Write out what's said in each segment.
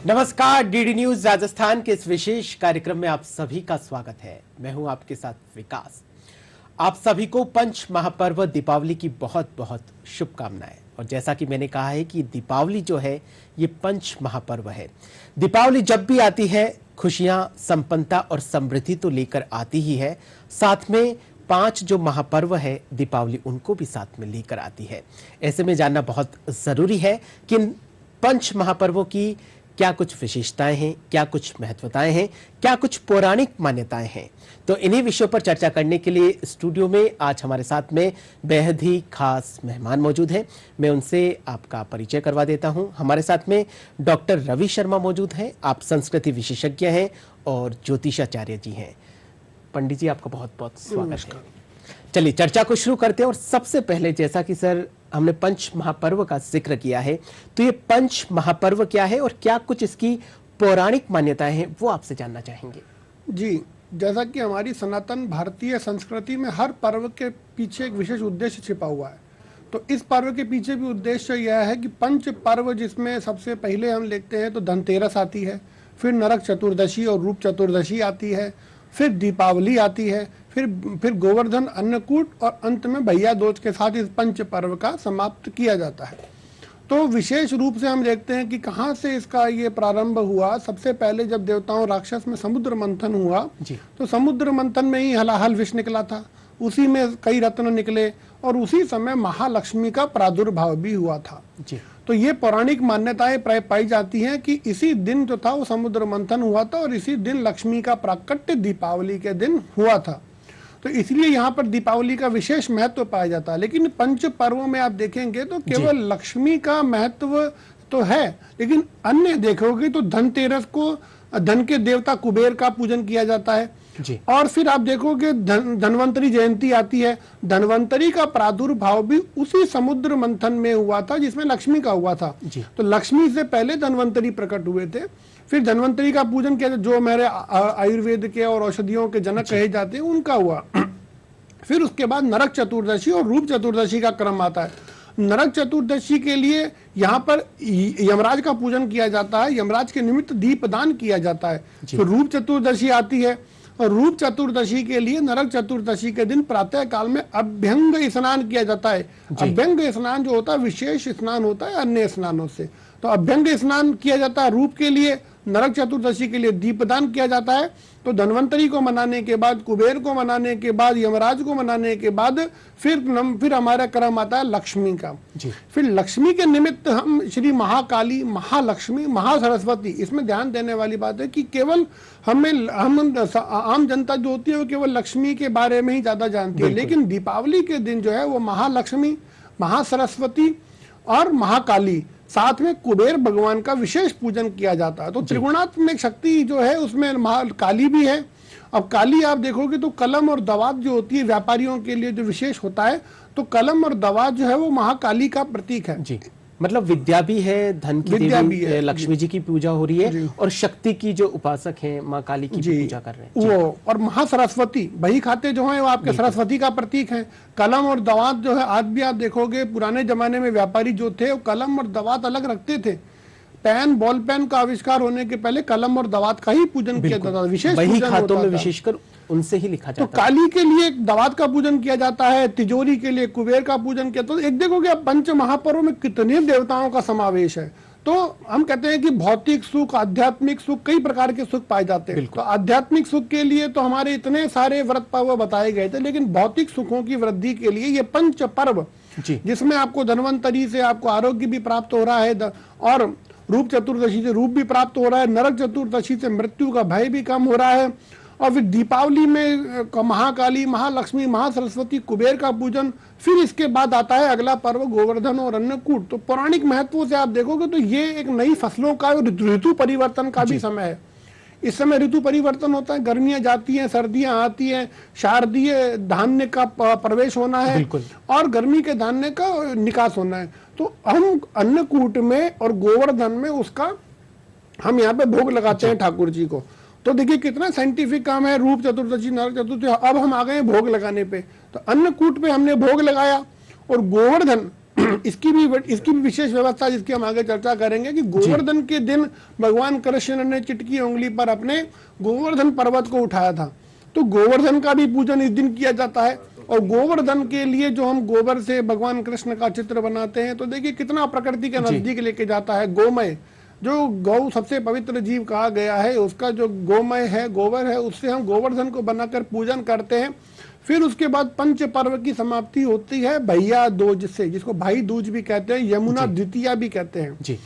नमस्कार, DD news Rajasthan के इस विशेष कार्यक्रम में आप सभी का स्वागत है। मैं हूं आपके साथ विकास। आप सभी को पंच महापर्व दीपावली की बहुत बहुत शुभकामनाएं। और जैसा कि मैंने कहा है कि दीपावली जो है ये पंच महापर्व है। दीपावली जब भी आती है खुशियां, संपन्नता और समृद्धि तो लेकर आती ही है, साथ में 5 जो महापर्व है दीपावली उनको भी साथ में लेकर आती है। ऐसे में जानना बहुत जरूरी है कि इन पंच महापर्वों की क्या कुछ विशेषताएं हैं, क्या कुछ महत्वताएं हैं, क्या कुछ पौराणिक मान्यताएं हैं। तो इन्हीं विषयों पर चर्चा करने के लिए स्टूडियो में आज हमारे साथ में बेहद ही खास मेहमान मौजूद हैं। मैं उनसे आपका परिचय करवा देता हूं। हमारे साथ में डॉक्टर रवि शर्मा मौजूद हैं। आप संस्कृति विशेषज्ञ हैं और ज्योतिषाचार्य जी हैं। पंडित जी, आपका बहुत बहुत स्वागत है। चलिए चर्चा को शुरू करते हैं। और सबसे पहले, जैसा कि सर हमने पंच महापर्व का जिक्र किया है, तो ये पंच महापर्व क्या है और क्या कुछ इसकी पौराणिक मान्यताएं हैं, वो आपसे जानना चाहेंगे। जी, जैसा कि हमारी सनातन भारतीय संस्कृति में हर पर्व के पीछे एक विशेष उद्देश्य छिपा हुआ है, तो इस पर्व के पीछे भी उद्देश्य यह है कि पंच पर्व, जिसमें सबसे पहले हम देखते हैं तो धनतेरस आती है, फिर नरक चतुर्दशी और रूप चतुर्दशी आती है, फिर दीपावली आती है, फिर गोवर्धन, अन्नकूट और अंत में भैया दूज के साथ इस पंच पर्व का समाप्त किया जाता है। तो विशेष रूप से हम देखते हैं कि कहाँ से इसका ये प्रारंभ हुआ। सबसे पहले जब देवताओं राक्षस में समुद्र मंथन हुआ जी, तो समुद्र मंथन में ही हलाहल विष निकला था, उसी में कई रत्न निकले और उसी समय महालक्ष्मी का प्रादुर्भाव भी हुआ था जी। तो ये पौराणिक मान्यताएं पाई जाती हैं कि इसी दिन जो था वो समुद्र मंथन हुआ था और इसी दिन लक्ष्मी का प्राकट्य दीपावली के दिन हुआ था। तो इसलिए यहाँ पर दीपावली का विशेष महत्व पाया जाता है। लेकिन पंच पर्वों में आप देखेंगे तो केवल लक्ष्मी का महत्व तो है, लेकिन अन्य देखोगे तो धनतेरस को धन के देवता कुबेर का पूजन किया जाता है जी। और फिर आप देखोगे धनवंतरी जयंती आती है। धनवंतरी का प्रादुर्भाव भी उसी समुद्र मंथन में हुआ था जिसमें लक्ष्मी का हुआ था जी। तो लक्ष्मी से पहले धनवंतरी प्रकट हुए थे, फिर धनवंतरी का पूजन किया, जो हमारे आयुर्वेद के और औषधियों के जनक कहे जाते हैं उनका हुआ। फिर उसके बाद नरक चतुर्दशी और रूप चतुर्दशी का क्रम आता है। नरक चतुर्दशी के लिए यहाँ पर यमराज का पूजन किया जाता है, यमराज के निमित्त दीपदान किया जाता है। फिर रूप चतुर्दशी आती है और रूप चतुर्दशी के लिए नरक चतुर्दशी के दिन प्रातः काल में अभ्यंग स्नान किया जाता है। अभ्यंग स्नान जो होता है विशेष स्नान होता है अन्य स्नानों से। तो अभ्यंग स्नान किया जाता है रूप के लिए, नरक चतुर्दशी के लिए दीपदान किया जाता है। तो धनवंतरी को मनाने के बाद, कुबेर को मनाने के बाद, यमराज को मनाने के बाद फिर हमारा क्रम आता है लक्ष्मी का जी। फिर लक्ष्मी के निमित्त हम श्री महाकाली, महालक्ष्मी, महासरस्वती, इसमें ध्यान देने वाली बात है कि केवल हम आम जनता जो होती है वो केवल लक्ष्मी के बारे में ही ज्यादा जानती है, लेकिन दीपावली के दिन जो है वो महालक्ष्मी, महासरस्वती और महाकाली, साथ में कुबेर भगवान का विशेष पूजन किया जाता है। तो त्रिगुणात्मक शक्ति जो है उसमें काली भी है। अब काली आप देखोगे तो कलम और दवात जो होती है व्यापारियों के लिए जो विशेष होता है, तो कलम और दवात जो है वो महाकाली का प्रतीक है जी। मतलब विद्या भी है, धन की देवी है, लक्ष्मी जी की पूजा हो रही है और शक्ति की जो उपासक हैं माँ काली की पूजा कर रहे हैं वो। और महासरस्वती, बही खाते जो हैं वो आपके सरस्वती का प्रतीक है। कलम और दवात जो है आज भी आप देखोगे, पुराने जमाने में व्यापारी जो थे वो कलम और दवात अलग रखते थे। पेन, बॉल पेन का आविष्कार होने के पहले कलम और दवात का ही पूजन किया जाता था, विशेष बही खातों में विशेषकर उनसे ही लिखा जाता। तो काली के लिए दवात का पूजन किया जाता है, तिजोरी के लिए कुबेर का पूजन किया। तो एक देखोगे अब पंच महापर्व में कितने देवताओं का समावेश है। तो हम कहते हैं कि भौतिक सुख, आध्यात्मिक सुख, कई प्रकार के सुख पाए जाते हैं। तो आध्यात्मिक सुख के लिए तो हमारे इतने सारे व्रत पर्व बताए गए थे, लेकिन भौतिक सुखों की वृद्धि के लिए ये पंच पर्व, जिसमें आपको धनवंतरी से आपको आरोग्य भी प्राप्त हो रहा है और रूप चतुर्दशी से रूप भी प्राप्त हो रहा है, नरक चतुर्दशी से मृत्यु का भय भी कम हो रहा है, और फिर दीपावली में महाकाली, महालक्ष्मी, महासरस्वती, कुबेर का पूजन। फिर इसके बाद आता है अगला पर्व गोवर्धन और अन्नकूट। तो पौराणिक महत्व से आप देखोगे तो ये एक नई फसलों का और ऋतु परिवर्तन का भी समय है। इस समय ऋतु परिवर्तन होता है, गर्मियां जाती हैं, सर्दियां आती हैं, शारदीय धान्य का प्रवेश होना है और गर्मी के धान्य का निकास होना है। तो हम अन्नकूट में और गोवर्धन में उसका हम यहाँ पे भोग लगाते हैं ठाकुर जी को। तो देखिए कितना साइंटिफिक काम है। रूप चतुर्दशी, नरक चतुर्दशी, अब हम आ गए भोग लगाने पे। तो अन्नकूट पे हमने भोग लगाया और गोवर्धन इसकी भी विशेष व्यवस्था जिसकी हम आगे चर्चा करेंगे कि गोवर्धन के दिन भगवान कृष्ण ने चिटकी उंगली पर अपने गोवर्धन पर्वत को उठाया था, तो गोवर्धन का भी पूजन इस दिन किया जाता है। और गोवर्धन के लिए जो हम गोबर से भगवान कृष्ण का चित्र बनाते हैं, तो देखिए कितना प्रकृति के नजदीक लेके जाता है। गोमय, जो गौ सबसे पवित्र जीव कहा गया है, उसका जो गोमय है, गोबर है, उससे हम गोवर्धन को बनाकर पूजन करते हैं। फिर उसके बाद पंच पर्व की समाप्ति होती है भैया दूज से, जिसको भाई दूज भी कहते हैं, यमुना द्वितीया भी कहते हैं जी।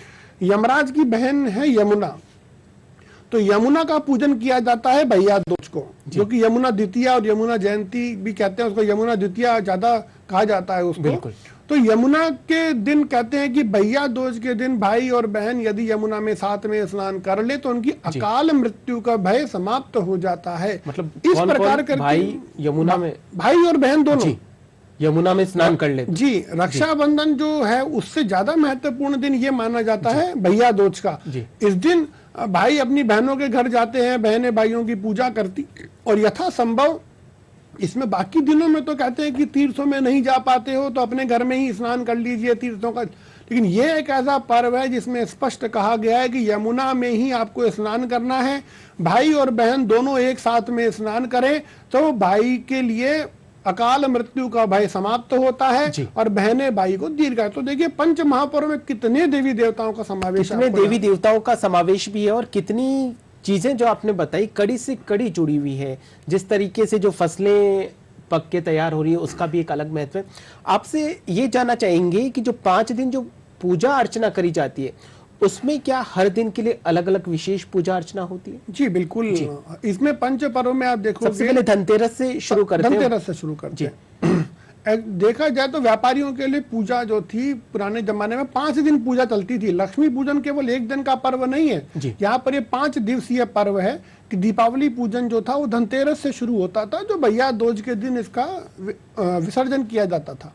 यमराज की बहन है यमुना, तो यमुना का पूजन किया जाता है भैया दूज को, जो कि यमुना द्वितीया और यमुना जयंती भी कहते हैं, उसको यमुना द्वितीया ज्यादा कहा जाता है उसको। तो यमुना के दिन कहते हैं कि भैया दूज के दिन भाई और बहन यदि यमुना में साथ में स्नान कर ले तो उनकी अकाल मृत्यु का भय समाप्त हो जाता है। मतलब इस प्रकार करके भाई यमुना में, भाई और बहन दोनों यमुना में स्नान कर ले जी। रक्षाबंधन जो है उससे ज्यादा महत्वपूर्ण दिन ये माना जाता है भैया दूज का। इस दिन भाई अपनी बहनों के घर जाते हैं, बहनें भाइयों की पूजा करती, और यथा संभव इसमें बाकी दिनों में तो कहते हैं कि तीर्थों में नहीं जा पाते हो तो अपने घर में ही स्नान कर लीजिए तीर्थों का, लेकिन ये एक ऐसा पर्व है जिसमें स्पष्ट कहा गया है कि यमुना में ही आपको स्नान करना है। भाई और बहन दोनों एक साथ में स्नान करें तो भाई के लिए अकाल मृत्यु का भय समाप्त होता है और बहनें भाई को दीर्घायु। तो देखिए पंच महापर्व में कितने देवी देवताओं का समावेश, कितने देवी देवताओं का समावेश भी है, और कितनी चीजें जो आपने बताई कड़ी से कड़ी जुड़ी हुई है। जिस तरीके से जो फसलें पक के तैयार हो रही है उसका भी एक अलग महत्व है। आपसे ये जानना चाहेंगे कि जो 5 दिन जो पूजा अर्चना करी जाती है उसमें क्या हर दिन के लिए अलग अलग विशेष पूजा अर्चना होती है? जी बिल्कुल जी। इसमें पंच पर्व में आप देखो, सबसे पहले धनतेरस से शुरू करते हैं। धनतेरस से शुरू करते हैं। देखा जाए तो व्यापारियों के लिए पूजा जो थी पुराने जमाने में 5 दिन पूजा चलती थी। लक्ष्मी पूजन केवल 1 दिन का पर्व नहीं है, यहाँ पर ये 5 दिवसीय पर्व है कि दीपावली पूजन जो था वो धनतेरस से शुरू होता था, जो भैया दूज के दिन इसका विसर्जन किया जाता था।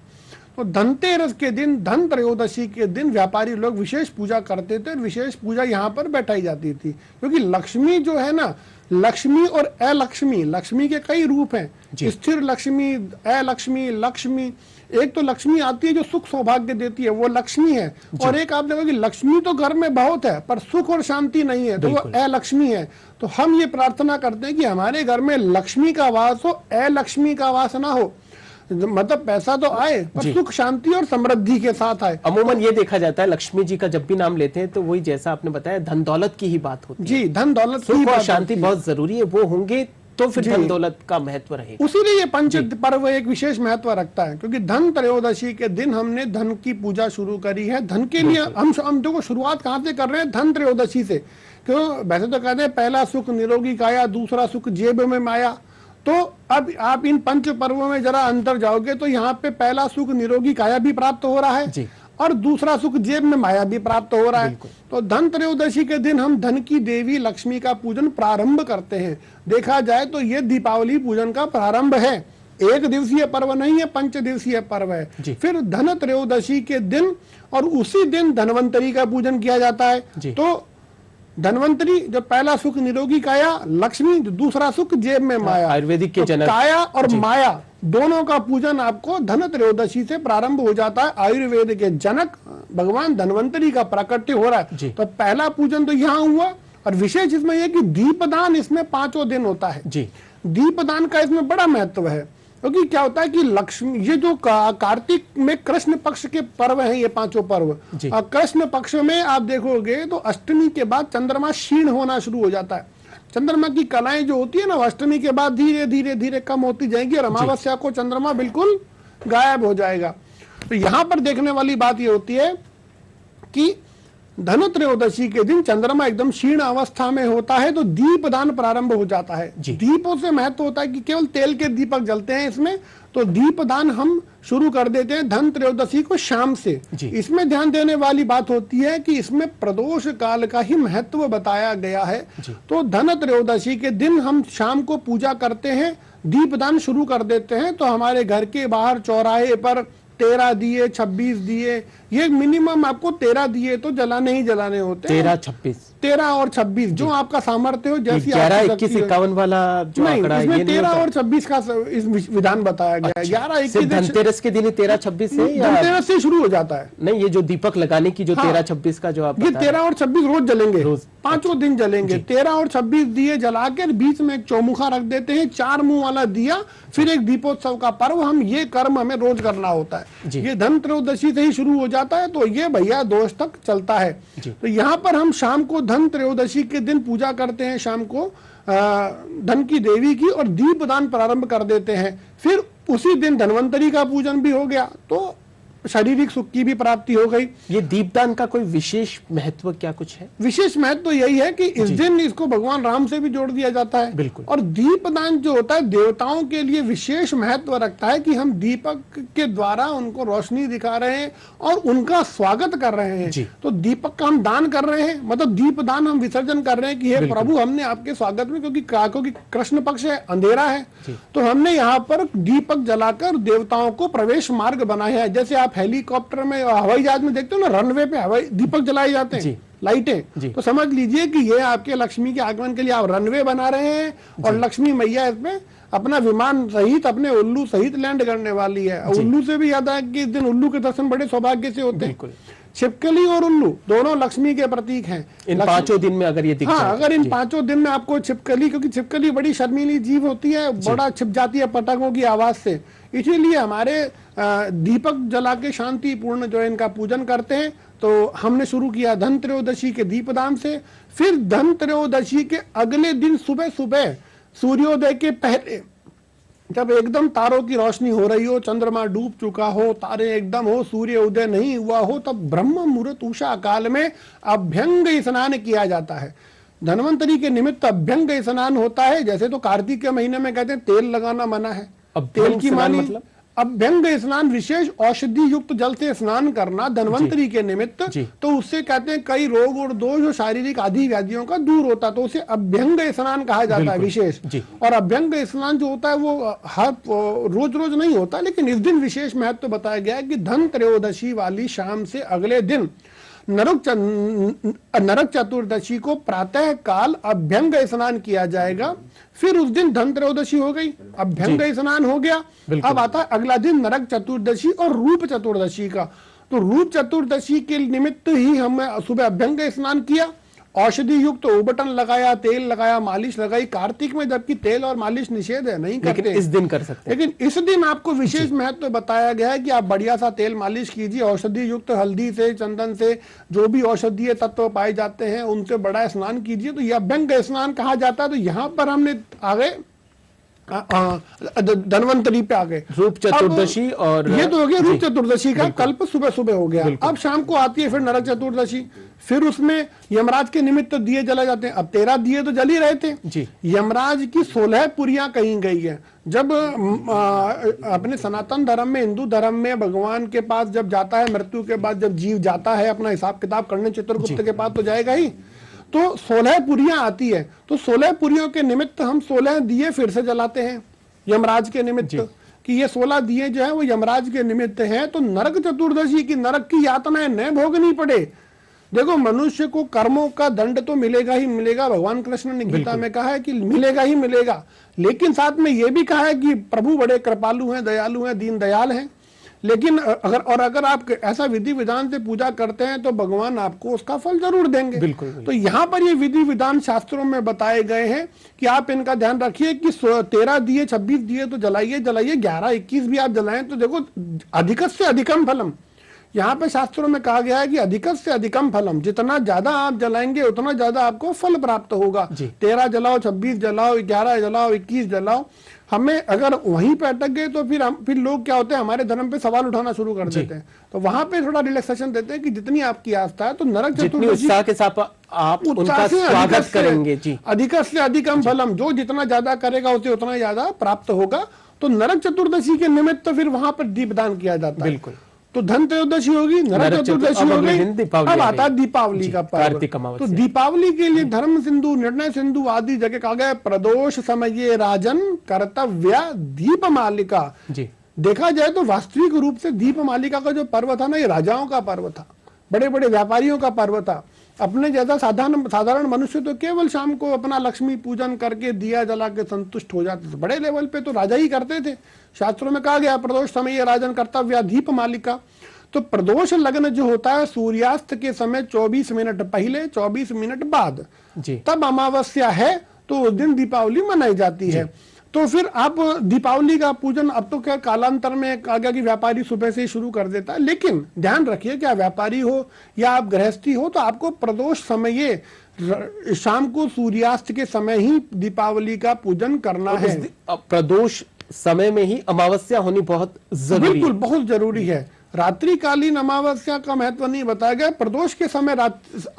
तो धनतेरस के दिन, धन त्रयोदशी के दिन व्यापारी लोग विशेष पूजा करते थे। विशेष पूजा यहाँ पर बैठाई जाती थी, क्योंकि लक्ष्मी जो है ना, लक्ष्मी और अलक्ष्मी, लक्ष्मी के कई रूप हैं, स्थिर लक्ष्मी, अलक्ष्मी, लक्ष्मी। एक तो लक्ष्मी आती है जो सुख सौभाग्य देती है, वो लक्ष्मी है, और एक आप देखो कि लक्ष्मी तो घर में बहुत है पर सुख और शांति नहीं है, तो वो अलक्ष्मी है। तो हम ये प्रार्थना करते हैं कि हमारे घर में लक्ष्मी का वास हो, अलक्ष्मी का वास ना हो। मतलब पैसा तो आए पर सुख शांति और समृद्धि के साथ आए। अमूमन ये देखा जाता है लक्ष्मी जी का जब भी नाम लेते हैं तो वही जैसा आपने बताया धन दौलत की ही बात होती है। जी, धन दौलत की और शांति बहुत जरूरी है, वो होंगे तो फिर धन दौलत का महत्व रहेगा। उसीलिए ये पंच पर्व एक विशेष महत्व रखता है, क्योंकि धन त्रयोदशी के दिन हमने धन की पूजा शुरू करी है। धन के लिए हम देखो शुरुआत कहाँ से कर रहे हैं, धन त्रयोदशी से। क्यों? वैसे तो कहते हैं पहला सुख निरोगी काया, दूसरा सुख जेब में माया। तो अब आप इन पंच पर्वों में जरा अंतर जाओगे तो यहाँ पे पहला सुख निरोगी काया भी प्राप्त हो रहा है और दूसरा सुख जेब में माया भी प्राप्त हो रहा है। तो धन त्रयोदशी के दिन हम धन की देवी लक्ष्मी का पूजन प्रारंभ करते हैं। देखा जाए तो ये दीपावली पूजन का प्रारंभ है, 1 दिवसीय पर्व नहीं है, 5 दिवसीय पर्व है। फिर धन त्रयोदशी के दिन और उसी दिन धनवंतरी का पूजन किया जाता है। तो धनवंतरी जो पहला सुख निरोगी काया लक्ष्मी, दूसरा सुख जेब में माया, आयुर्वेदिक के जनक। काया और माया दोनों का पूजन आपको धन त्रयोदशी से प्रारंभ हो जाता है। आयुर्वेद के जनक भगवान धनवंतरी का प्राकट्य हो रहा है। तो पहला पूजन तो यहाँ हुआ, और विशेष इसमें यह कि दीपदान इसमें 5 दिन होता है। दीपदान का इसमें बड़ा महत्व है, क्योंकि क्या होता है कि लक्ष्मी, ये जो कार्तिक में कृष्ण पक्ष के पर्व हैं, ये 5 पर्व, और कृष्ण पक्ष में आप देखोगे तो अष्टमी के बाद चंद्रमा क्षीण होना शुरू हो जाता है। चंद्रमा की कलाएं जो होती है ना, अष्टमी के बाद धीरे धीरे धीरे कम होती जाएंगी और अमावस्या को चंद्रमा बिल्कुल गायब हो जाएगा। तो यहाँ पर देखने वाली बात ये होती है कि धन त्रयोदशी के दिन चंद्रमा एकदम क्षीण अवस्था में होता है, तो दीपदान प्रारंभ हो जाता है। दीपों से महत्व होता है कि केवल तेल के दीपक जलते हैं इसमें, तो दीपदान हम शुरू कर देते हैं धन त्रयोदशी को शाम से। इसमें ध्यान देने वाली बात होती है कि इसमें प्रदोष काल का ही महत्व बताया गया है। तो धन त्रयोदशी के दिन हम शाम को पूजा करते हैं, दीपदान शुरू कर देते हैं, तो हमारे घर के बाहर चौराहे पर 13 दिए, 26 दिए ये मिनिमम आपको 13 दिए तो जलाने ही जलाने होते हैं। 13 और 26 जो आपका सामर्थ्य हो, जैसी 11, 21, 51 वाला जो आंकड़ा है, इसमें 13 और 26 का इस विधान बताया गया है। 11, 21 धनतेरस के दिन 13, 26 से या धनतेरस से शुरू हो जाता है? नहीं, ये जो दीपक लगाने की जो 13, 26 का जो आप ये 13 और 26 रोज जलेंगे, पांचों दिन जलेंगे। 13 और 26 दिए जलाकर बीच में एक चौमुखा रख देते हैं, 4 मुंह वाला दिया, फिर एक दीपोत्सव का पर्व। हम ये कर्म हमें रोज करना होता है। ये धन त्रयोदशी से ही शुरू हो जाता है, तो ये भैया दोष तक चलता है। तो यहाँ पर हम शाम को धन त्रयोदशी के दिन पूजा करते हैं, शाम को धन की देवी की, और दीपदान प्रारंभ कर देते हैं। फिर उसी दिन धन्वंतरी का पूजन भी हो गया, तो शारीरिक सुख की भी प्राप्ति हो गई। ये दीपदान का कोई विशेष महत्व क्या कुछ है? विशेष महत्व तो यही है कि इस दिन इसको भगवान राम से भी जोड़ दिया जाता है। बिल्कुल। और दीपदान जो होता है देवताओं के लिए विशेष महत्व रखता है कि हम दीपक के द्वारा उनको रोशनी दिखा रहे हैं और उनका स्वागत कर रहे हैं। तो दीपक का हम दान कर रहे हैं, मतलब दीपदान हम विसर्जन कर रहे हैं कि हे प्रभु, हमने आपके स्वागत में, क्योंकि कृष्ण पक्ष है, अंधेरा है, तो हमने यहाँ पर दीपक जलाकर देवताओं को प्रवेश मार्ग बनाया है। जैसे आप हेलीकॉप्टर में, हवाई जहाज में देखते हो ना, रनवे पे हवाई दीपक जलाए जाते हैं, लाइटें, तो समझ लीजिए कि ये आपके लक्ष्मी के आगमन के लिए आप रनवे बना रहे हैं, और लक्ष्मी मैया इसमें अपना विमान सहित, अपने उल्लू सहित लैंड करने वाली है। उल्लू से भी याद है कि इस दिन उल्लू के दर्शन बड़े सौभाग्य से होते हैं। छिपकली और उल्लू दोनों लक्ष्मी के प्रतीक हैं। इन 5 दिन में अगर ये दिख जाए, अगर इन 5 दिन में आपको छिपकली, क्योंकि छिपकली बड़ी शर्मीली जीव होती है, बड़ा छिप जाती है पटाखों की आवाज से, इसीलिए हमारे दीपक जला के शांति पूर्ण जो है इनका पूजन करते हैं। तो हमने शुरू किया धन त्रयोदशी के दीपदान से। फिर धन त्रयोदशी के अगले दिन सुबह सुबह सूर्योदय के पहले, जब एकदम तारों की रोशनी हो रही हो, चंद्रमा डूब चुका हो, तारे एकदम हो, सूर्य उदय नहीं हुआ हो, तब ब्रह्म मुहूर्त उषा काल में अभ्यंग स्नान किया जाता है। धन्वंतरी के निमित्त अभ्यंग स्नान होता है। जैसे तो कार्तिक के महीने में कहते हैं तेल लगाना मना है, तेल की मानी, मतलब अभ्यंग स्नान विशेष औषधि युक्त जल से स्नान करना धन्वंतरी के निमित्त, तो उससे कहते हैं कई रोग और दोष और शारीरिक आदि व्याधियों का दूर होता, तो उसे अभ्यंग स्नान कहा जाता है विशेष। और अभ्यंग स्नान जो होता है वो हर रोज रोज नहीं होता, लेकिन इस दिन विशेष महत्व बताया गया है कि धन त्रयोदशी वाली शाम से अगले दिन नरक चतुर्दशी को प्रातः काल अभ्यंग स्नान किया जाएगा। फिर उस दिन धन त्रयोदशी हो गई, अभ्यंग स्नान हो गया। अब आता है अगला दिन नरक चतुर्दशी और रूप चतुर्दशी का। तो रूप चतुर्दशी के निमित्त ही हमने सुबह अभ्यंग स्नान किया, औषधि युक्त उबटन लगाया, तेल लगाया, मालिश लगाई। कार्तिक में जबकि तेल और मालिश निषेध है, नहीं करते, लेकिन इस दिन कर सकते हैं। लेकिन इस दिन आपको विशेष महत्व बताया गया है कि आप बढ़िया सा तेल मालिश कीजिए, औषधि युक्त हल्दी से, चंदन से, जो भी औषधीय तत्व पाए जाते हैं उनसे बड़ा स्नान कीजिए। तो यह अभ्यंग स्नान कहा जाता है। तो यहाँ पर हमने आगे धन्वंतरी पे आ गए, रूप चतुर्दशी, और ये तो हो गया रूप चतुर्दशी का कल्प सुबह सुबह हो गया। अब शाम को आती है फिर नरक चतुर्दशी। फिर उसमें यमराज के निमित्त दिए जलाए जाते हैं। अब 13 दिए तो जल ही रहे थे जी। यमराज की 16 पुरियां कही गई है। जब अपने सनातन धर्म में, हिंदू धर्म में भगवान के पास जब जाता है, मृत्यु के बाद जब जीव जाता है अपना हिसाब किताब करने, चित्रगुप्त के पास तो जाएगा ही, तो 16 पुरियां आती है। तो 16 पुरियों के निमित्त हम 16 दिए फिर से जलाते हैं यमराज के निमित्त, कि ये 16 दिए जो है वो यमराज के निमित्त हैं। तो नरक चतुर्दशी की नरक की यातनाएं न भोगनी पड़े। देखो, मनुष्य को कर्मों का दंड तो मिलेगा ही मिलेगा, भगवान कृष्ण ने गीता में कहा है कि मिलेगा ही मिलेगा, लेकिन साथ में ये भी कहा है कि प्रभु बड़े कृपालु हैं, दयालु हैं, दीन दयाल हैं। लेकिन अगर आप ऐसा विधि विधान से पूजा करते हैं तो भगवान आपको उसका फल जरूर देंगे। बिल्कुल। तो यहाँ पर ये विधि विधान शास्त्रों में बताए गए हैं कि आप इनका ध्यान रखिए कि 13 दिए 26 दिए तो जलाइए, 11 21 भी आप जलाएं तो देखो अधिक से अधिकम फलम। यहाँ पे शास्त्रों में कहा गया है कि अधिकत से अधिकम फलम, जितना ज्यादा आप जलाएंगे उतना ज्यादा आपको फल प्राप्त होगा। 13 जलाओ, 26 जलाओ, 11 जलाओ, 21 जलाओ। हमें अगर वहीं पे अटक गए तो फिर लोग क्या होते हैं, हमारे धर्म पे सवाल उठाना शुरू कर देते हैं। तो वहां पे थोड़ा रिलैक्सेशन देते हैं कि जितनी आपकी आस्था है, तो नरक चतुर्दशी उत्साह के साथ आप उनका स्वागत करेंगे जी। अधिकत से अधिकम फलम, जो जितना ज्यादा करेगा उसे उतना ज्यादा प्राप्त होगा। तो नरक चतुर्दशी के निमित्त फिर वहां पर दीपदान किया जाता है। बिल्कुल। तो धन त्रयोदशी होगी, नरक चतुर्दशी हो गई, अब आता है दीपावली का पर्व। तो दीपावली के लिए धर्म सिंधु, निर्णय सिंधु आदि जगह कहा गया प्रदोष समय राजन कर्तव्य दीप मालिका। देखा जाए तो वास्तविक रूप से दीपमालिका का जो पर्व था ना, ये राजाओं का पर्व था, बड़े बड़े व्यापारियों का पर्व था। अपने जैसा साधारण मनुष्य तो केवल शाम को अपना लक्ष्मी पूजन करके दिया जला के संतुष्ट हो जाते थे। बड़े लेवल पे तो राजा ही करते थे। शास्त्रों में कहा गया प्रदोष समय राजन कर्तव्य दीपमालिका। तो प्रदोष लग्न जो होता है सूर्यास्त के समय 24 मिनट पहले 24 मिनट बाद, तब अमावस्या है, तो उस दिन दीपावली मनाई जाती है। तो फिर आप दीपावली का पूजन अब तो क्या कालांतर में आ गया कि व्यापारी सुबह से ही शुरू कर देता है, लेकिन ध्यान रखिए कि आप व्यापारी हो या आप गृहस्थी हो तो आपको प्रदोष समय शाम को सूर्यास्त के समय ही दीपावली का पूजन करना है। प्रदोश समय में ही अमावस्या होनी बहुत जरूरी है। बिल्कुल बहुत जरूरी है। रात्रिकालीन अमावस्या का महत्व नहीं बताया गया, प्रदोष के समय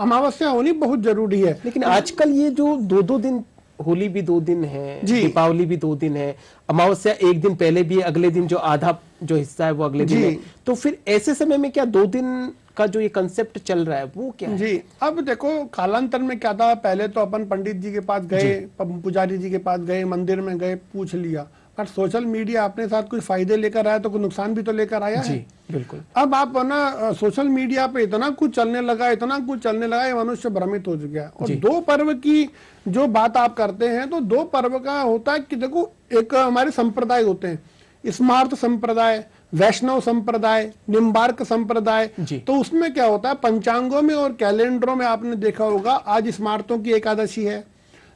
अमावस्या होनी बहुत जरूरी है। लेकिन आजकल ये जो 2-2 दिन, होली भी 2 दिन है, दीपावली भी 2 दिन है, अमावस्या 1 दिन पहले भी है, अगले दिन जो आधा जो हिस्सा है वो अगले दिन है, तो फिर ऐसे समय में क्या 2 दिन का जो ये कंसेप्ट चल रहा है वो क्या है? जी, अब देखो कालांतर में क्या था, पहले तो अपन पंडित जी के पास गए, पुजारी जी के पास गए, मंदिर में गए, पूछ लिया, पर सोशल मीडिया अपने साथ कुछ फायदे लेकर आया तो कुछ नुकसान भी तो लेकर आया है। बिल्कुल। अब आप ना सोशल मीडिया पे इतना कुछ चलने लगा, ये मनुष्य भ्रमित हो चुका है। और 2 पर्व की जो बात आप करते हैं तो 2 पर्व का होता है कि देखो, एक हमारे संप्रदाय होते हैं, स्मार्त संप्रदाय, वैष्णव संप्रदाय, निम्बार्क संप्रदाय। तो उसमें क्या होता है, पंचांगों में और कैलेंडरों में आपने देखा होगा आज स्मार्तों की एकादशी है,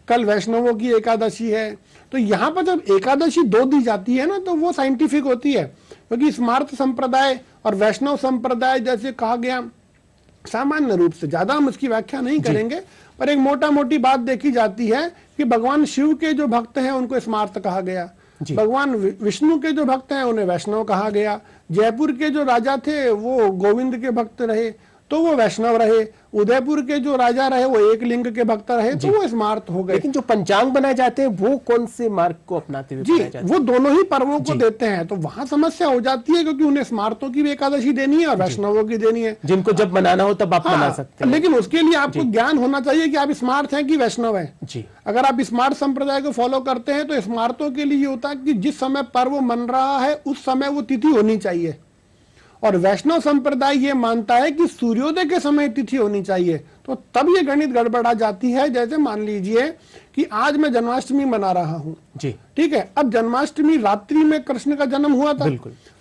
कल वैष्णवों की एकादशी है। तो यहाँ पर जब एकादशी 2 दी जाती है ना तो वो साइंटिफिक होती है, क्योंकि स्मार्त संप्रदाय और वैष्णव संप्रदाय जैसे कहा गया, सामान्य रूप से ज्यादा हम उसकी व्याख्या नहीं करेंगे, पर एक मोटा मोटी बात देखी जाती है कि भगवान शिव के जो भक्त हैं उनको स्मार्त कहा गया, भगवान विष्णु के जो भक्त हैं उन्हें वैष्णव कहा गया, जयपुर के जो राजा थे वो गोविंद के भक्त रहे तो वो वैष्णव रहे, उदयपुर के जो राजा रहे वो एक लिंग के भक्त रहे तो वो स्मार्त हो गए। लेकिन जो पंचांग बनाए जाते हैं वो कौन से मार्ग को अपनाते हुए बनाए जाते हैं? वो दोनों ही पर्वों को देते हैं, तो वहां समस्या हो जाती है क्योंकि उन्हें स्मार्तों की भी एकादशी देनी है और वैष्णवों की देनी है, जिनको जब मनाना हो तब आप मना सकते हैं। लेकिन उसके लिए आपको ज्ञान होना चाहिए कि आप स्मार्त हैं कि वैष्णव हैं। अगर आप स्मार्त संप्रदाय को फॉलो करते हैं तो स्मार्तों के लिए ये होता है कि जिस समय पर्व मन रहा है उस समय वो तिथि होनी चाहिए, और वैष्णव संप्रदाय ये मानता है कि सूर्योदय के समय तिथि होनी चाहिए। तो तब ये गणित गड़बड़ा जाती है। जैसे मान लीजिए कि आज मैं जन्माष्टमी मना रहा हूँ, ठीक है, अब जन्माष्टमी रात्रि में कृष्ण का जन्म हुआ था,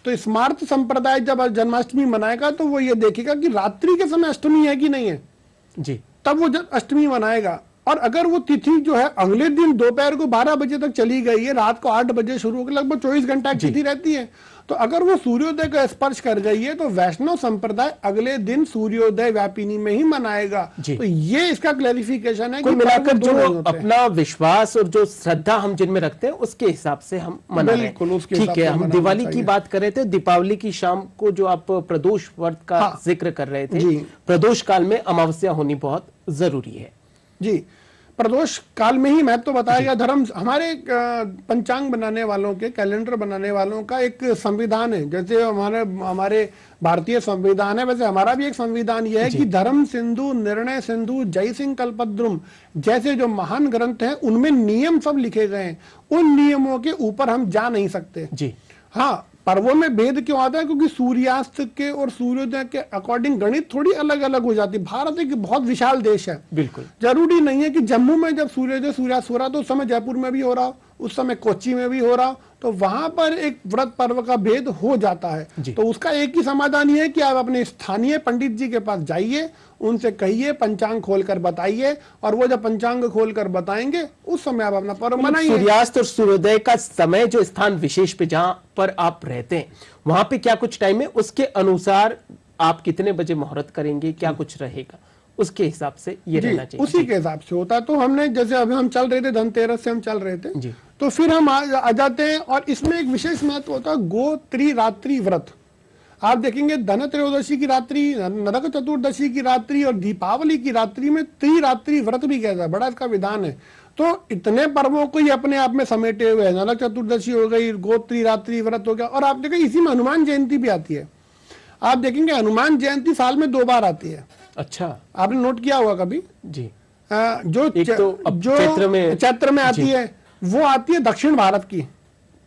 तो स्मार्त संप्रदाय जब जन्माष्टमी मनाएगा तो वो ये देखेगा कि रात्रि के समय अष्टमी है कि नहीं है, तब वो अष्टमी मनाएगा। और अगर वो तिथि जो है अगले दिन दोपहर को 12 बजे तक चली गई है, रात को 8 बजे शुरू होकर लगभग 24 घंटा की तिथि रहती है, तो अगर वो सूर्योदय का स्पर्श कर गई है तो वैष्णव संप्रदाय अगले दिन सूर्योदय व्यापिनी में ही मनाएगा। तो ये इसका क्लैरिफिकेशन है। कुल मिलाकर जो अपना विश्वास और जो श्रद्धा हम जिनमें रखते हैं उसके हिसाब से हम मना रहे हैं। ठीक है, हम दिवाली की बात कर रहे थे, दीपावली की शाम को जो आप प्रदोष व्रत का जिक्र कर रहे थे, प्रदोष काल में अमावस्या होनी बहुत जरूरी है। जी, प्रदोष काल में ही महत्व तो बताया गया। धर्म हमारे पंचांग बनाने वालों के, कैलेंडर बनाने वालों का एक संविधान है, जैसे हमारे भारतीय संविधान है वैसे हमारा भी एक संविधान यह है कि धर्म सिंधु, निर्णय सिंधु, जय सिंह कल्पद्रुम जैसे जो महान ग्रंथ हैं उनमें नियम सब लिखे गए हैं, उन नियमों के ऊपर हम जा नहीं सकते। हाँ, पर्वों में भेद क्यों आता है, क्योंकि सूर्यास्त के और सूर्योदय के अकॉर्डिंग गणित थोड़ी अलग अलग हो जाती है। भारत एक बहुत विशाल देश है, बिल्कुल जरूरी नहीं है कि जम्मू में जब सूर्योदय सूर्यास्त हो रहा तो उस समय जयपुर में भी हो रहा, उस समय कोच्चि में भी हो रहा, तो वहां पर एक व्रत पर्व का भेद हो जाता है। तो उसका एक ही समाधान ये है कि आप अपने स्थानीय पंडित जी के पास जाइए, उनसे कहिए पंचांग खोलकर बताइए, और वो जब पंचांग खोलकर बताएंगे उस समय आप अपना पर्व मनाइए। सूर्यास्त और सूर्योदय का समय जो स्थान विशेष पे जहां पर आप रहते हैं वहां पे क्या कुछ टाइम है, उसके अनुसार आप कितने बजे मुहूर्त करेंगे, क्या कुछ रहेगा, उसके हिसाब से ये रहना चाहिए। उसी के हिसाब से होता है। तो हमने जैसे अभी हम चल रहे थे, धनतेरस से हम चल रहे थे, तो फिर हम आ जाते हैं, और इसमें एक विशेष महत्व होता है गोत्रिरात्रि व्रत। आप देखेंगे धनत्रयोदशी की रात्रि, नरक चतुर्दशी की रात्रि और दीपावली की रात्रि में त्रिरात्रि व्रत भी कहता है, बड़ा इसका विधान है। तो इतने पर्वों को ही अपने आप में समेटे हुए हैं, नरक चतुर्दशी हो गई, गोत्रिरात्रि व्रत हो गया, और आप देखेंगे इसी में हनुमान जयंती भी आती है। आप देखेंगे हनुमान जयंती साल में 2 बार आती है। अच्छा, आपने नोट किया होगा कभी? जी। जो चैत्र में आती है, वो आती है दक्षिण भारत की,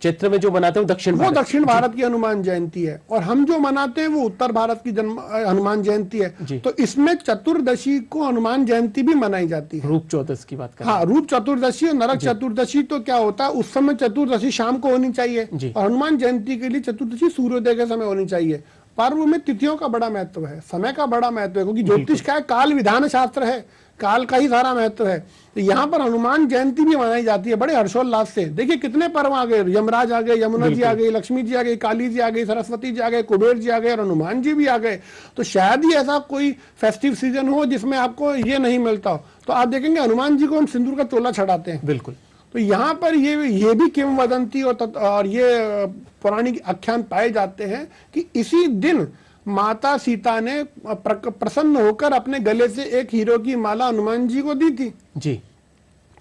क्षेत्र में जो मनाते हैं वो दक्षिण भारत की हनुमान जयंती है, और हम जो मनाते हैं वो उत्तर भारत की हनुमान जयंती है। तो इसमें चतुर्दशी को हनुमान जयंती भी मनाई जाती है। रूप चतुर्दशी की बात करें। हाँ, रूप चतुर्दशी और नरक चतुर्दशी तो क्या होता है, उस समय चतुर्दशी शाम को होनी चाहिए, और हनुमान जयंती के लिए चतुर्दशी सूर्योदय के समय होनी चाहिए। पर्व में तिथियों का बड़ा महत्व है, समय का बड़ा महत्व है, क्योंकि ज्योतिष का काल विधान शास्त्र है, काल का ही सारा महत्व है। तो यहाँ पर हनुमान जयंती भी मनाई जाती है बड़े हर्षोल्लास से। देखिए कितने पर्व आ गए, यमराज आ गए, यमुना जी आ गई, लक्ष्मी जी आ गई, काली जी आ गई, सरस्वती जी आ गए, कुबेर जी आ गए और हनुमान जी भी आ गए। तो शायद ही ऐसा कोई फेस्टिव सीजन हो जिसमें आपको ये नहीं मिलता हो। तो आप देखेंगे हनुमान जी को हम सिंदूर का चोला चढ़ाते हैं। बिल्कुल। तो यहाँ पर ये भी किंवदंती और ये पौराणिक आख्यान पाए जाते हैं कि इसी दिन माता सीता ने प्रसन्न होकर अपने गले से एक हीरो की माला हनुमान जी को दी थी जी।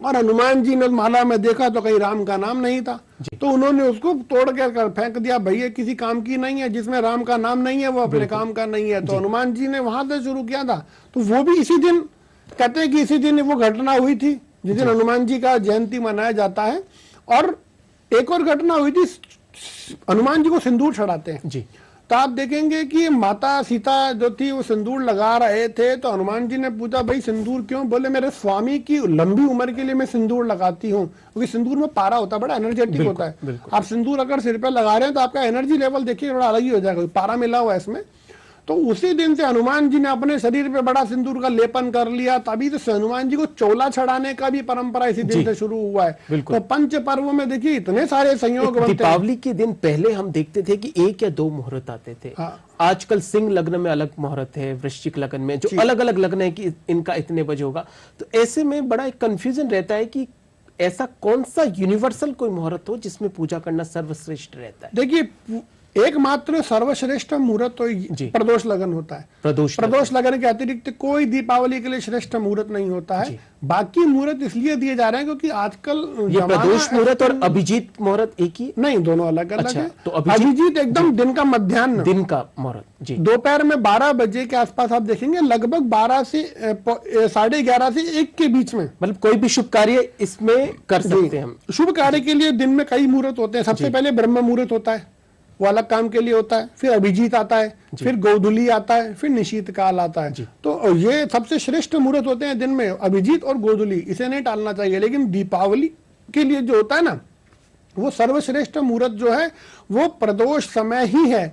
और हनुमान जी ने माला में देखा तो कहीं राम का नाम नहीं था, तो उन्होंने उसको तोड़ कर फेंक दिया, भैया किसी काम की नहीं है, जिसमें राम का नाम नहीं है वो अपने काम का नहीं है। तो हनुमान जी ने वहां से शुरू किया था। तो वो भी इसी दिन कहते हैं कि इसी दिन वो घटना हुई थी जिस दिन हनुमान जी का जयंती मनाया जाता है। और एक और घटना हुई थी, हनुमान जी को सिंदूर चढ़ाते हैं जी। तो आप देखेंगे कि माता सीता जो थी वो सिंदूर लगा रहे थे, तो हनुमान जी ने पूछा भाई सिंदूर क्यों? बोले मेरे स्वामी की लंबी उम्र के लिए मैं सिंदूर लगाती हूँ, क्योंकि सिंदूर में पारा होता है, बड़ा एनर्जेटिक होता है। आप सिंदूर अगर सिर पे लगा रहे हैं तो आपका एनर्जी लेवल देखिए थोड़ा अलग ही हो जाएगा, पारा मिला हुआ है इसमें। तो उसी दिन से हनुमान जी ने अपने शरीर पे बड़ा सिंदूर का लेपन कर लिया, तभी तो हनुमान जी को चोला चढ़ाने का भी परंपरा इसी दिन से शुरू हुआ है। तो पंच पर्वों में देखिए इतने सारे संयोग बनते हैं। दीपावली के दिन पहले हम देखते थे कि 1 या 2 मुहूर्त आते थे। आजकल सिंह लग्न में अलग मुहूर्त है, वृश्चिक लग्न में जो अलग अलग लग्न है कि इनका इतने बजे होगा। तो ऐसे में बड़ा एक कंफ्यूजन रहता है कि ऐसा कौन सा यूनिवर्सल कोई मुहूर्त हो जिसमें पूजा करना सर्वश्रेष्ठ रहता है। देखिए एकमात्र सर्वश्रेष्ठ मुहूर्त तो प्रदोष लगन होता है। प्रदोष लगन के अतिरिक्त कोई दीपावली के लिए श्रेष्ठ मुहूर्त नहीं होता है। बाकी मुहूर्त इसलिए दिए जा रहे हैं क्योंकि आजकल ये प्रदोष मुहूर्त और अभिजीत मुहूर्त एक ही नहीं, दोनों अलग अलग है। तो अभिजीत एकदम दिन का मध्याह्न, दिन का मुहूर्त जी, दोपहर में 12 बजे के आसपास आप देखेंगे, लगभग 12 से 11:30 से 1 के बीच में। मतलब कोई भी शुभ कार्य इसमें कर सकते हैं हम। शुभ कार्य के लिए दिन में कई मुहूर्त होते हैं। सबसे पहले ब्रह्म मुहूर्त होता है, वो अलग काम के लिए होता है। फिर अभिजीत आता है, फिर गोधूली आता है, फिर निशीत काल आता है। तो ये सबसे श्रेष्ठ मुहूर्त होते हैं दिन में, अभिजीत और गोधूली, इसे नहीं टालना चाहिए। लेकिन दीपावली के लिए जो होता है ना, वो सर्वश्रेष्ठ मुहूर्त जो है वो प्रदोष समय ही है।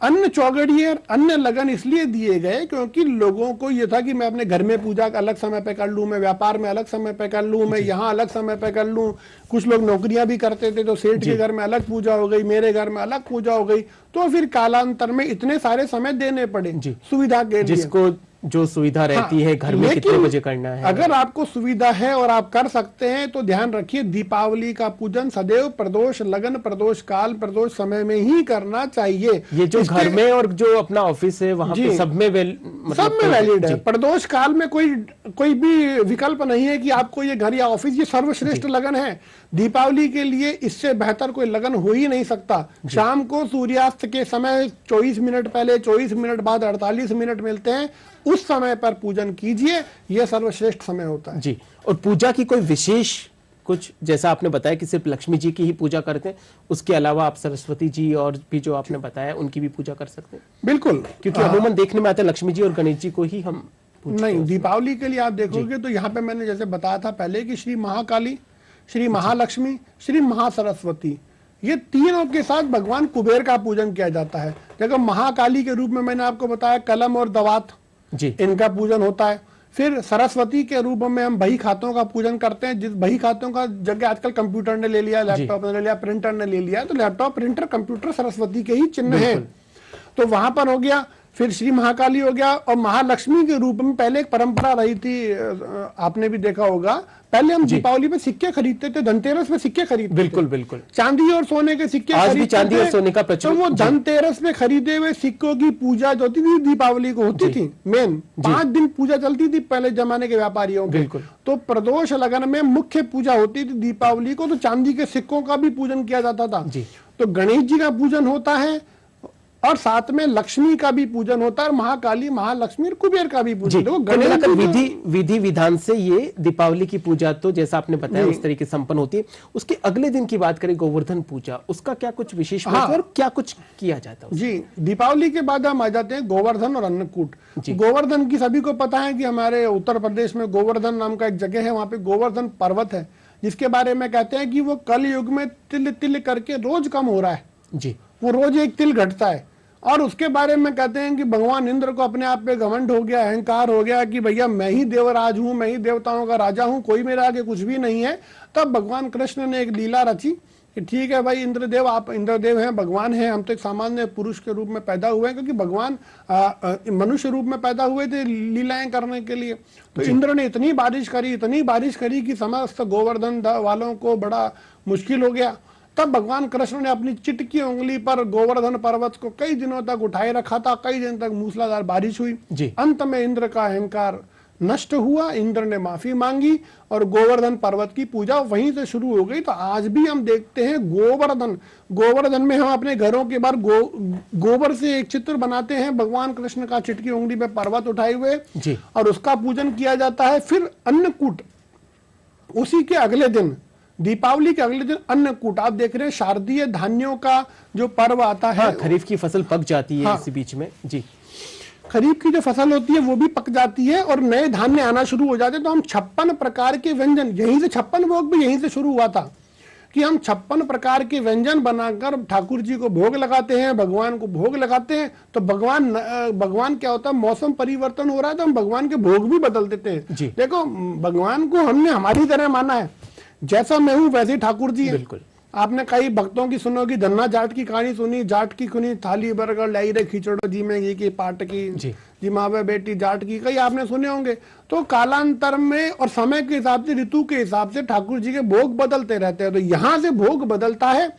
अन्य चौगड़िए और अन्य लगन इसलिए दिए गए क्योंकि लोगों को ये था कि मैं अपने घर में पूजा का अलग समय पे कर लूं, मैं व्यापार में अलग समय पे कर लूं, मैं यहाँ अलग समय पे कर लूं। कुछ लोग नौकरियां भी करते थे, तो सेठ के घर में अलग पूजा हो गई, मेरे घर में अलग पूजा हो गई। तो फिर कालांतर में इतने सारे समय देने पड़े सुविधा के लिए, जिसको जो सुविधा रहती है घर में कितने बजे करना है। अगर आपको सुविधा है और आप कर सकते हैं तो ध्यान रखिए, दीपावली का पूजन सदैव प्रदोष लगन, प्रदोष काल, प्रदोष समय में ही करना चाहिए। ये जो घर में और जो अपना ऑफिस है वहां पे सब में वैलिड है। प्रदोष काल में कोई भी विकल्प नहीं है कि आपको ये घर या ऑफिस, ये सर्वश्रेष्ठ लगन है। दीपावली के लिए इससे बेहतर कोई लगन हो ही नहीं सकता। शाम को सूर्यास्त के समय 24 मिनट पहले, 24 मिनट बाद 48 मिनट मिलते हैं, उस समय पर पूजन कीजिए, यह सर्वश्रेष्ठ समय होता है जी। और पूजा की कोई विशेष कुछ, जैसा आपने बताया कि सिर्फ लक्ष्मी जी की ही पूजा करते हैं, उसके अलावा आप सरस्वती जी और भी जो आपने बताया उनकी भी पूजा कर सकते हैं। बिल्कुल, क्योंकि अमूमन देखने में आता है लक्ष्मी जी और गणेश जी को ही हम नहीं। दीपावली के लिए आप देखोगे तो यहाँ पे मैंने जैसे बताया था पहले कि श्री महाकाली, श्री महालक्ष्मी, श्री महासरस्वती, ये तीनों के साथ भगवान कुबेर का पूजन किया जाता है। देखो महाकाली के रूप में मैंने आपको बताया कलम और दवात जी, इनका पूजन होता है। फिर सरस्वती के रूप में हम बही खातों का पूजन करते हैं, जिस बही खातों का जगह आजकल कंप्यूटर ने ले लिया, लैपटॉप ने ले लिया, प्रिंटर ने ले लिया। तो लैपटॉप, प्रिंटर, कंप्यूटर सरस्वती के ही चिन्ह है। तो वहां पर हो गया। फिर श्री महाकाली हो गया। और महालक्ष्मी के रूप में पहले एक परंपरा रही थी, आपने भी देखा होगा, पहले हम दीपावली पे सिक्के खरीदते थे, धनतेरस पे सिक्के खरीदते बिल्कुल बिल्कुल, चांदी और सोने के सिक्के आज भी चांदी और सोने का प्रचलन। तो वो धनतेरस में खरीदे हुए सिक्कों की पूजा जो होती थी दीपावली को होती थी। मेन 5 दिन पूजा चलती थी पहले जमाने के व्यापारियों की। तो प्रदोष लगन में मुख्य पूजा होती थी दीपावली को, तो चांदी के सिक्कों का भी पूजन किया जाता था। तो गणेश जी का पूजन होता है और साथ में लक्ष्मी का भी पूजन होता है, और महाकाली, महालक्ष्मी और कुबेर का भी पूजन। देखो गणेश विधि विधान से ये दीपावली की पूजा तो जैसा आपने बताया उस तरीके से संपन्न होती है। उसके अगले दिन की बात करें गोवर्धन पूजा, उसका क्या कुछ विशेष महत्व और क्या कुछ किया जाता है? जी, दीपावली के बाद हम आ जाते हैं गोवर्धन और अन्नकूट। गोवर्धन की सभी को पता है कि हमारे उत्तर प्रदेश में गोवर्धन नाम का एक जगह है, वहां पे गोवर्धन पर्वत है, जिसके बारे में कहते हैं कि वो कल युग में तिल तिल करके रोज कम हो रहा है जी, वो रोज एक तिल घटता है। और उसके बारे में कहते हैं कि भगवान इंद्र को अपने आप पे घमंड हो गया, अहंकार हो गया कि भैया मैं ही देवराज हूं, मैं ही देवताओं का राजा हूं, कोई मेरे आगे कुछ भी नहीं है। तब भगवान कृष्ण ने एक लीला रची कि ठीक है भाई इंद्रदेव, आप इंद्रदेव हैं, भगवान हैं, हम तो एक सामान्य पुरुष के रूप में पैदा हुए हैं, क्योंकि भगवान मनुष्य रूप में पैदा हुए थे लीलाएं करने के लिए। तो इंद्र ने इतनी बारिश करी कि समस्त गोवर्धन वालों को बड़ा मुश्किल हो गया। तब भगवान कृष्ण ने अपनी चिटकी उंगली पर गोवर्धन पर्वत को कई दिनों तक उठाए रखा था, कई दिन तक मूसलाधार बारिश हुई। अंत में इंद्र का अहंकार नष्ट हुआ, इंद्र ने माफी मांगी और गोवर्धन पर्वत की पूजा वहीं से शुरू हो गई। तो आज भी हम देखते हैं गोवर्धन में हम अपने घरों के बाहर गोबर से एक चित्र बनाते हैं, भगवान कृष्ण का चिटकी उंगली पे पर्वत उठाए हुए, और उसका पूजन किया जाता है। फिर अन्नकूट, उसी के अगले दिन, दीपावली के अगले दिन अन्नकूट। आप देख रहे हैं शारदीय धान्यों का जो पर्व आता है। खरीफ की फसल पक जाती है इसी बीच में जी, खरीफ की जो फसल होती है वो भी पक जाती है और नए धान्य आना शुरू हो जाते हैं। तो हम 56 प्रकार के व्यंजन, यहीं से 56 भोग भी यहीं से शुरू हुआ था कि हम 56 प्रकार के व्यंजन बनाकर ठाकुर जी को भोग लगाते हैं, भगवान को भोग लगाते हैं। तो भगवान क्या होता है, मौसम परिवर्तन हो रहा है तो हम भगवान के भोग भी बदल देते हैं। देखो भगवान को हमने हमारी तरह माना है, जैसा मैं हूं वैसे ठाकुर जी है। बिल्कुल। आपने कई भक्तों की सुनोगी, धन्ना जाट की कहानी सुनी, जाट की खुनी थाली बरगर लाई रे खिचड़ो जी में की पाट की जी मावे बेटी जाट की, कई आपने सुने होंगे। तो कालांतर में और समय के हिसाब से, ऋतु के हिसाब से ठाकुर जी के भोग बदलते रहते हैं। तो यहाँ से भोग बदलता है,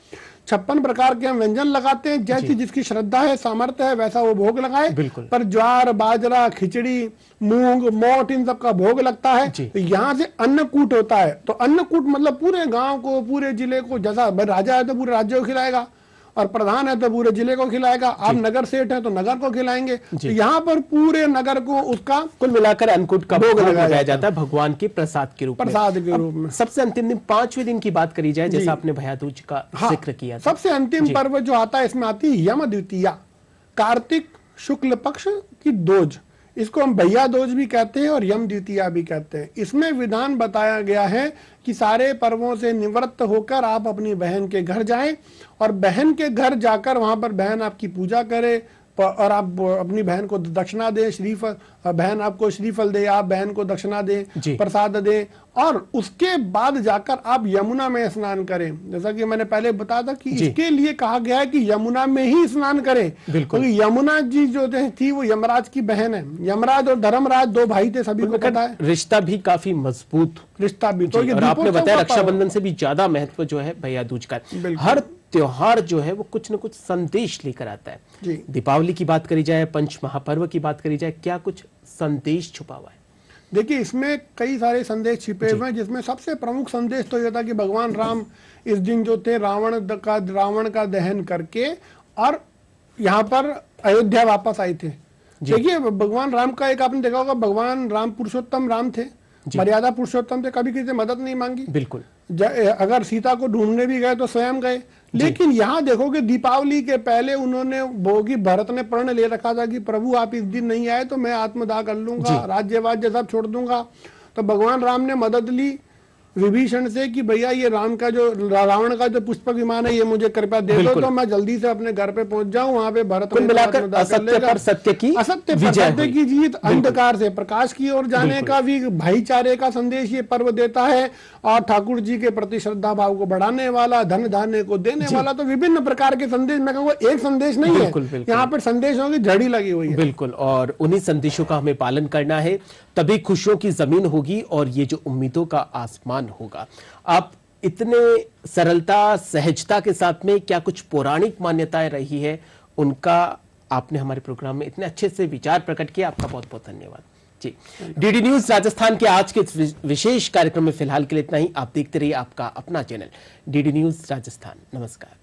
56 प्रकार के हम व्यंजन लगाते हैं, जैसी जिसकी श्रद्धा है, सामर्थ्य है, वैसा वो भोग लगाए। पर ज्वार, बाजरा, खिचड़ी, मूंग, मोट, इन सब का भोग लगता है। तो यहाँ से अन्नकूट होता है। तो अन्नकूट मतलब पूरे गांव को, पूरे जिले को, जैसा राजा है तो पूरे राज्य को खिलाएगा, और प्रधान है तो पूरे जिले को खिलाएगा, आप नगर सेठ है तो नगर को खिलाएंगे। तो यहाँ पर पूरे नगर को उसका कुल मिलाकर अन्नकूट का भोग लगाया जाता है भगवान के प्रसाद के रूप में। सबसे अंतिम दिन, 5वें दिन की बात करी जाए, जैसा आपने भैया दूज का जिक्र किया था। सबसे अंतिम पर्व जो आता है, इसमें आती है यम द्वितीया, कार्तिक शुक्ल पक्ष की दोज। इसको हम भैया दोज भी कहते हैं और यम द्वितीया भी कहते हैं। इसमें विधान बताया गया है कि सारे पर्वों से निवृत्त होकर आप अपनी बहन के घर जाएं और बहन के घर जाकर वहां पर बहन आपकी पूजा करे और आप अपनी बहन को दक्षिणा दें, श्रीफल, बहन आपको श्रीफल दे, आप बहन को दक्षिणा दें, प्रसाद दें, और उसके बाद जाकर आप यमुना में स्नान करें। जैसा कि मैंने पहले बताया था कि इसके लिए कहा गया है कि यमुना में ही स्नान करें, क्योंकि यमुना जी जो थी वो यमराज की बहन है। यमराज और धर्मराज 2 भाई थे, सभी को पता है। रिश्ता भी काफी मजबूत, रिश्ता भी। तो और आपने बताया रक्षाबंधन से भी ज्यादा महत्व जो है भैया दूज का। हर त्योहार जो है वो कुछ न कुछ संदेश लेकर आता है। दीपावली की बात करी जाए, पंच महापर्व की बात करी जाए, क्या कुछ संदेश छुपा हुआ है? देखिए इसमें कई सारे संदेश छिपे हुए हैं, जिसमें सबसे प्रमुख संदेश तो यह था कि भगवान राम इस दिन जो थे रावण का दहन करके और यहाँ पर अयोध्या वापस आए थे। देखिए भगवान राम का एक आपने देखा होगा, भगवान राम पुरुषोत्तम राम थे, मर्यादा पुरुषोत्तम थे, कभी किसी से मदद नहीं मांगी। बिल्कुल। अगर सीता को ढूंढने भी गए तो स्वयं गए। लेकिन यहाँ देखोगे दीपावली के पहले उन्होंने भोगी भरत ने प्रण ले रखा था कि प्रभु आप इस दिन नहीं आए तो मैं आत्मदाह कर लूंगा, राज्य वाज्य सब छोड़ दूंगा। तो भगवान राम ने मदद ली विभीषण से कि भैया ये रावण का जो पुष्पक विमान है ये मुझे कृपया दे दो, तो मैं जल्दी से अपने घर पे पहुंच जाऊं। वहां पे भरत मिलाकर असत्य पर सत्य की जीत, अंधकार से प्रकाश की ओर जाने का भी भाईचारे का संदेश ये पर्व देता है, और ठाकुर जी के प्रति श्रद्धा भाव को बढ़ाने वाला, धन धान्य को देने वाला। तो विभिन्न प्रकार के संदेश, मैं कहूँगा एक संदेश नहीं है, यहाँ पर संदेशों की झड़ी लगी हुई है। बिल्कुल, और उन्हीं संदेशों का हमें पालन करना है, तभी खुशियों की जमीन होगी और ये जो उम्मीदों का आसमान होगा। आप इतने सरलता, सहजता के साथ में क्या कुछ पौराणिक मान्यताएं रही है, उनका आपने हमारे प्रोग्राम में इतने अच्छे से विचार प्रकट किया, आपका बहुत बहुत धन्यवाद जी। डीडी न्यूज राजस्थान के आज के विशेष कार्यक्रम में फिलहाल के लिए इतना ही। आप देखते रहिए आपका अपना चैनल डीडी न्यूज राजस्थान। नमस्कार।